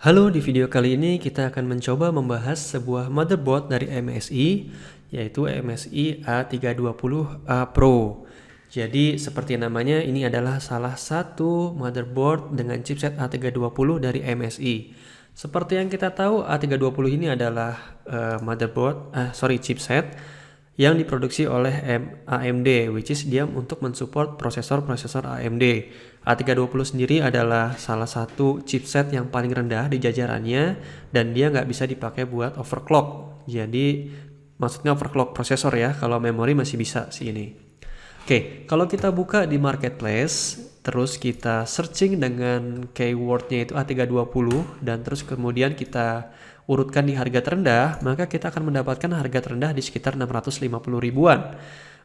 Halo, di video kali ini kita akan mencoba membahas sebuah motherboard dari MSI, yaitu MSI A320A Pro. Jadi seperti namanya, ini adalah salah satu motherboard dengan chipset A320 dari MSI. Seperti yang kita tahu, A320 ini adalah chipset yang diproduksi oleh AMD, which is dia untuk mensupport prosesor-prosesor AMD. A320 sendiri adalah salah satu chipset yang paling rendah di jajarannya, dan dia nggak bisa dipakai buat overclock. Jadi maksudnya overclock prosesor ya, kalau memori masih bisa sih ini. Oke, kalau kita buka di marketplace, terus kita searching dengan keywordnya itu A320, dan terus kemudian kita urutkan di harga terendah, maka kita akan mendapatkan harga terendah di sekitar 650 ribuan.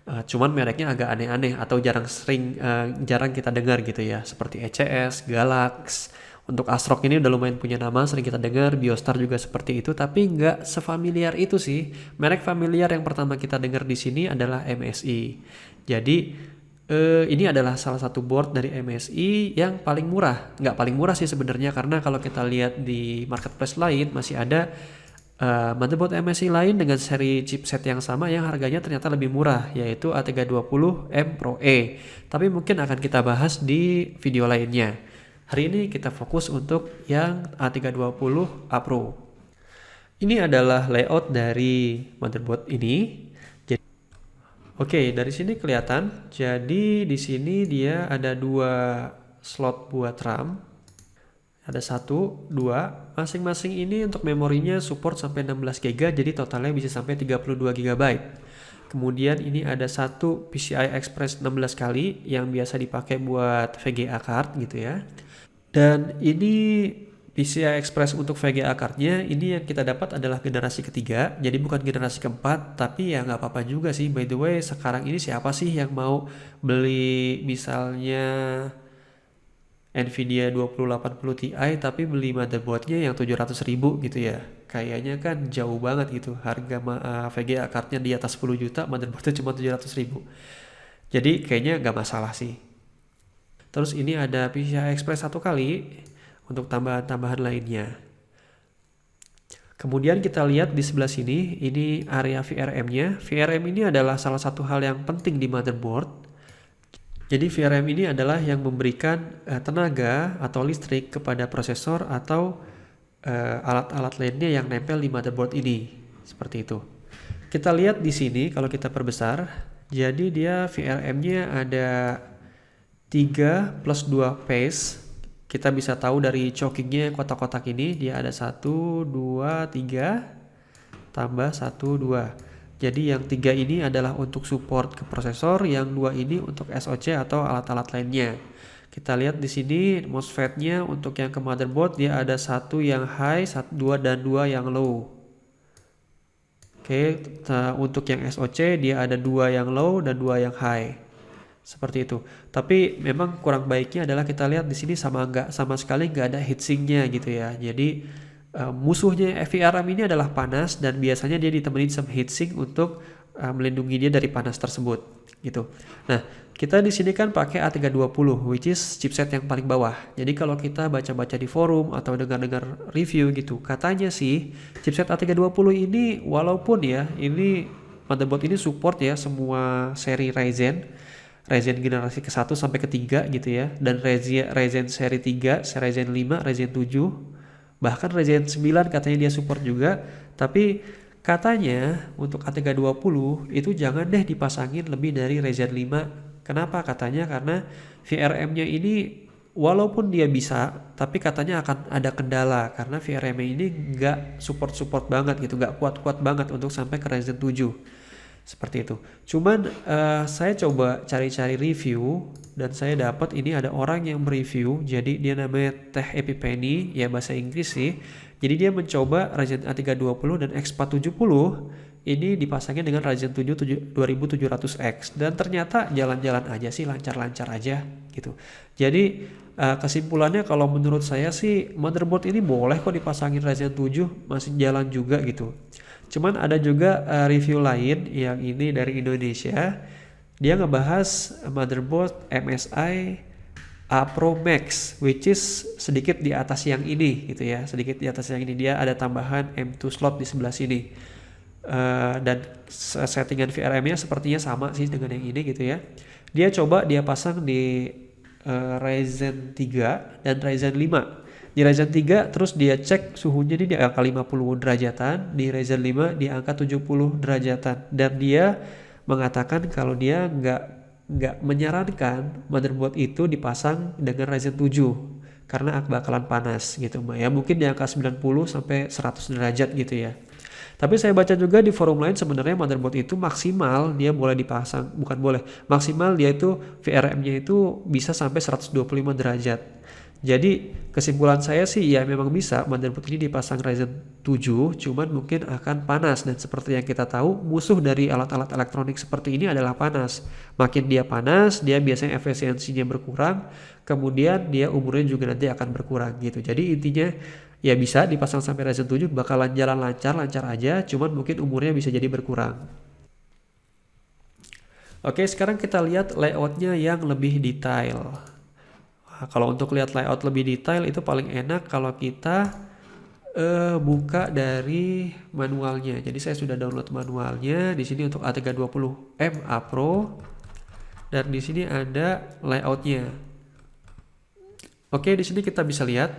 Cuman mereknya agak aneh-aneh atau jarang kita dengar gitu ya, seperti ECS, Galax. Untuk ASRock ini udah lumayan punya nama, sering kita dengar. Biostar juga seperti itu, tapi nggak sefamiliar itu sih. Merek familiar yang pertama kita dengar di sini adalah MSI. Jadi ini adalah salah satu board dari MSI yang paling murah. Nggak paling murah sih sebenarnya, karena kalau kita lihat di marketplace lain masih ada motherboard MSI lain dengan seri chipset yang sama yang harganya ternyata lebih murah, yaitu A320M Pro E. Tapi mungkin akan kita bahas di video lainnya. Hari ini kita fokus untuk yang A320A Pro. Ini adalah layout dari motherboard ini. Oke, dari sini kelihatan. Jadi di sini dia ada dua slot buat RAM. Ada 1, 2. Masing-masing ini untuk memorinya support sampai 16 GB, jadi totalnya bisa sampai 32 GB. Kemudian ini ada satu PCI Express 16 kali yang biasa dipakai buat VGA card gitu ya. Dan ini PCI Express untuk VGA cardnya ini yang kita dapat adalah generasi ketiga, jadi bukan generasi keempat, tapi ya nggak apa-apa juga sih. By the way, sekarang ini siapa sih yang mau beli misalnya Nvidia 2080 Ti tapi beli motherboardnya yang 700 ribu gitu ya? Kayaknya kan jauh banget gitu, harga VGA cardnya di atas 10 juta, motherboardnya cuma 700 ribu. Jadi kayaknya nggak masalah sih. Terus ini ada PCI Express 1 kali untuk tambahan-tambahan lainnya. Kemudian kita lihat di sebelah sini, ini area VRM-nya. VRM ini adalah salah satu hal yang penting di motherboard. Jadi VRM ini adalah yang memberikan tenaga atau listrik kepada prosesor atau alat-alat lainnya yang nempel di motherboard ini. Seperti itu. Kita lihat di sini kalau kita perbesar, jadi dia VRM-nya ada 3 plus 2 phase. Kita bisa tahu dari chokingnya kotak-kotak ini, dia ada 1, 2, 3, tambah 1, 2. Jadi yang 3 ini adalah untuk support ke prosesor, yang 2 ini untuk SoC atau alat-alat lainnya. Kita lihat di sini MOSFET-nya untuk yang ke motherboard, dia ada 1 yang high, 2 dan 2 yang low. Oke, untuk yang SoC dia ada 2 yang low dan 2 yang high. Seperti itu. Tapi memang kurang baiknya adalah kita lihat di sini sama sekali nggak ada heatsinknya gitu ya. Jadi musuhnya VRM ini adalah panas, dan biasanya dia ditemenin sama heatsink untuk melindungi dia dari panas tersebut gitu. Nah, kita di sini kan pakai A320, which is chipset yang paling bawah. Jadi kalau kita baca-baca di forum atau dengar-dengar review gitu, katanya sih chipset A320 ini walaupun ya ini motherboard ini support ya semua seri Ryzen generasi ke-1 sampai ke-3 gitu ya, dan Ryzen seri 3, Ryzen 5, Ryzen 7, bahkan Ryzen 9 katanya dia support juga. Tapi katanya untuk A320 itu jangan deh dipasangin lebih dari Ryzen 5. Kenapa? Katanya karena VRM-nya ini walaupun dia bisa, tapi katanya akan ada kendala karena VRM-nya ini nggak support banget gitu, nggak kuat-kuat banget untuk sampai ke Ryzen 7. Seperti itu. Cuman saya coba cari-cari review, dan saya dapat ini ada orang yang mereview. Jadi dia namanya Tech Epiphany, ya bahasa Inggris sih. Jadi dia mencoba Ryzen A320 dan X470 ini dipasangin dengan Ryzen 7 2700X, dan ternyata jalan-jalan aja sih, lancar-lancar aja gitu. Jadi kesimpulannya kalau menurut saya sih motherboard ini boleh kok dipasangin Ryzen 7, masih jalan juga gitu. Cuman ada juga review lain yang ini dari Indonesia. Dia ngebahas motherboard MSI A Pro Max, which is sedikit di atas yang ini gitu ya, sedikit di atas yang ini. Dia ada tambahan M2 slot di sebelah sini. Dan settingan VRM-nya sepertinya sama sih dengan yang ini gitu ya. Dia pasang di Ryzen 3 dan Ryzen 5. Di Ryzen 3 terus dia cek suhunya ini di angka 50 derajatan, di Ryzen 5 di angka 70 derajatan, dan dia mengatakan kalau dia nggak menyarankan motherboard itu dipasang dengan Ryzen 7 karena bakalan panas gitu Mbak ya, mungkin di angka 90 sampai 100 derajat gitu ya. Tapi saya baca juga di forum lain sebenarnya motherboard itu maksimal dia boleh dipasang, bukan boleh, maksimal dia itu VRM-nya itu bisa sampai 125 derajat. Jadi kesimpulan saya sih ya memang bisa motherboard ini dipasang Ryzen 7, cuman mungkin akan panas, dan seperti yang kita tahu musuh dari alat-alat elektronik seperti ini adalah panas. Makin dia panas, dia biasanya efisiensinya berkurang, kemudian dia umurnya juga nanti akan berkurang gitu. Jadi intinya ya bisa dipasang sampai Ryzen 7 bakalan jalan lancar aja, cuman mungkin umurnya bisa jadi berkurang. Oke, sekarang kita lihat layoutnya yang lebih detail. Nah, kalau untuk lihat layout lebih detail itu paling enak kalau kita buka dari manualnya. Jadi saya sudah download manualnya di sini untuk A320M A Pro, dan di sini ada layoutnya. Oke, di sini kita bisa lihat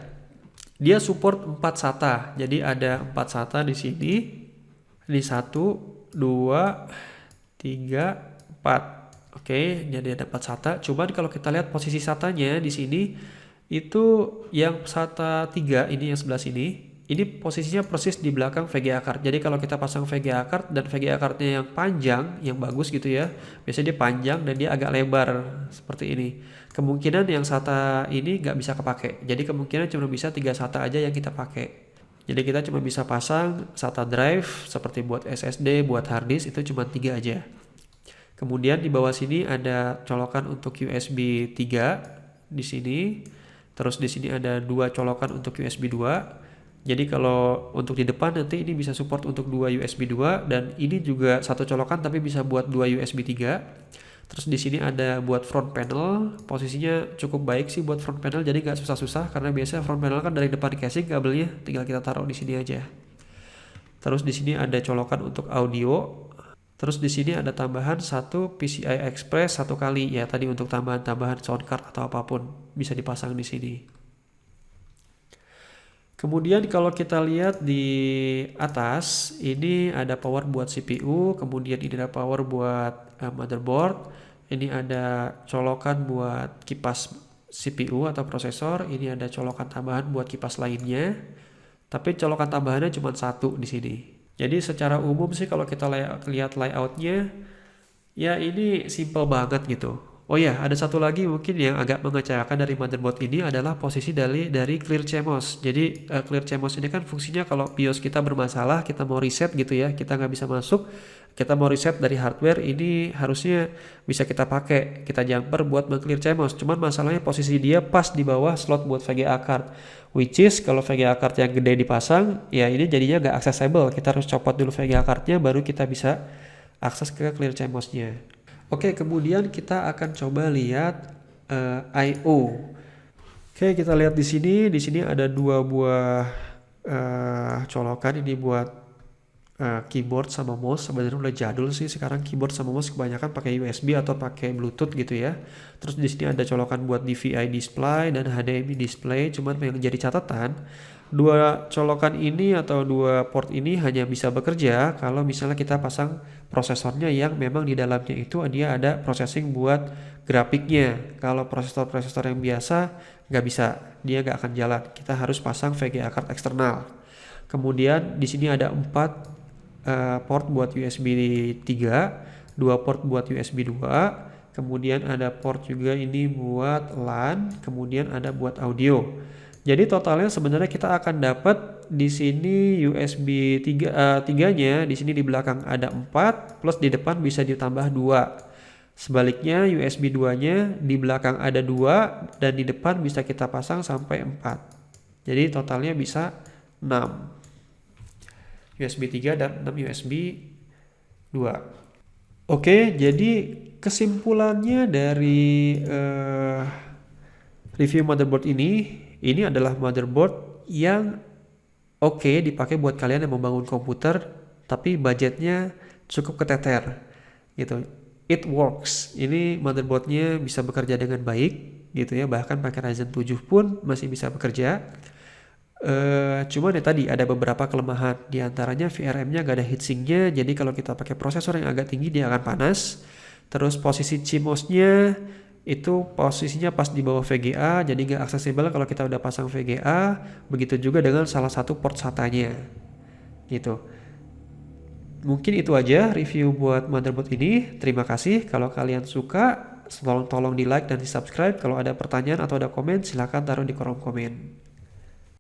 dia support 4 SATA. Jadi ada 4 SATA di sini. Ini 1, 2, 3, 4. Oke, jadi ada 4 SATA. Cuman kalau kita lihat posisi SATA-nya di sini itu yang SATA 3 ini yang sebelah sini, ini posisinya persis di belakang VGA card. Jadi kalau kita pasang VGA card dan VGA card-nya yang panjang, yang bagus gitu ya, biasanya dia panjang dan dia agak lebar seperti ini. Kemungkinan yang SATA ini nggak bisa kepake. Jadi kemungkinan cuma bisa 3 SATA aja yang kita pakai. Jadi kita cuma bisa pasang SATA drive seperti buat SSD, buat hard disk itu cuma 3 aja. Kemudian di bawah sini ada colokan untuk USB 3 di sini. Terus di sini ada 2 colokan untuk USB 2. Jadi kalau untuk di depan nanti ini bisa support untuk 2 USB 2, dan ini juga 1 colokan tapi bisa buat 2 USB 3. Terus di sini ada buat front panel, posisinya cukup baik sih buat front panel, jadi nggak susah-susah karena biasa front panel kan dari depan casing kabelnya tinggal kita taruh di sini aja. Terus di sini ada colokan untuk audio. Terus di sini ada tambahan 1 PCI Express 1 kali ya, tadi untuk tambahan sound card atau apapun bisa dipasang di sini. Kemudian kalau kita lihat di atas ini ada power buat CPU, kemudian ini ada power buat motherboard, ini ada colokan buat kipas CPU atau prosesor, ini ada colokan tambahan buat kipas lainnya. Tapi colokan tambahannya cuma 1 di sini. Jadi secara umum sih kalau kita lihat layoutnya, ya ini simple banget gitu. Oh ya, ada satu lagi mungkin yang agak mengecewakan dari motherboard ini adalah posisi dari clear CMOS. Jadi clear CMOS ini kan fungsinya kalau BIOS kita bermasalah, kita mau reset gitu ya, kita nggak bisa masuk, kita mau reset dari hardware, ini harusnya bisa kita pakai, kita jumper buat meng-clear CMOS. Cuman masalahnya posisi dia pas di bawah slot buat VGA card. Which is kalau VGA card yang gede dipasang, ya ini jadinya nggak accessible. Kita harus copot dulu VGA cardnya, baru kita bisa akses ke clear CMOS-nya. Oke, kemudian kita akan coba lihat I/O. Oke, kita lihat di sini ada 2 buah colokan, ini buat keyboard sama mouse. Sebenarnya udah jadul sih sekarang keyboard sama mouse kebanyakan pakai USB atau pakai Bluetooth gitu ya. Terus di sini ada colokan buat DVI display dan HDMI display. Cuman yang jadi catatan, 2 colokan ini atau 2 port ini hanya bisa bekerja kalau misalnya kita pasang prosesornya yang memang di dalamnya itu dia ada processing buat grafiknya. Kalau prosesor yang biasa nggak bisa, dia nggak akan jalan. Kita harus pasang VGA card eksternal. Kemudian di sini ada 4 port buat USB 3, 2 port buat USB 2, kemudian ada port juga ini buat LAN, kemudian ada buat audio. Jadi totalnya sebenarnya kita akan dapat di sini USB 3-nya di sini di belakang ada 4, plus di depan bisa ditambah 2. Sebaliknya USB 2-nya di belakang ada 2 dan di depan bisa kita pasang sampai 4. Jadi totalnya bisa 6. USB 3 dan 6 USB 2. Oke, jadi kesimpulannya dari Review motherboard ini adalah motherboard yang oke dipakai buat kalian yang membangun komputer, tapi budgetnya cukup keteter gitu. It works. Ini motherboardnya bisa bekerja dengan baik gitu ya, bahkan pakai Ryzen 7 pun masih bisa bekerja. Cuman ya tadi ada beberapa kelemahan, di antaranya VRM-nya gak ada heatsinknya, jadi kalau kita pakai prosesor yang agak tinggi dia akan panas. Terus posisi CMOS-nya itu posisinya pas di bawah VGA, jadi gak aksesibel kalau kita udah pasang VGA. Begitu juga dengan salah satu port SATA-nya gitu. Mungkin itu aja review buat motherboard ini. Terima kasih. Kalau kalian suka, tolong di like dan di subscribe. Kalau ada pertanyaan atau ada komen, silahkan taruh di kolom komen.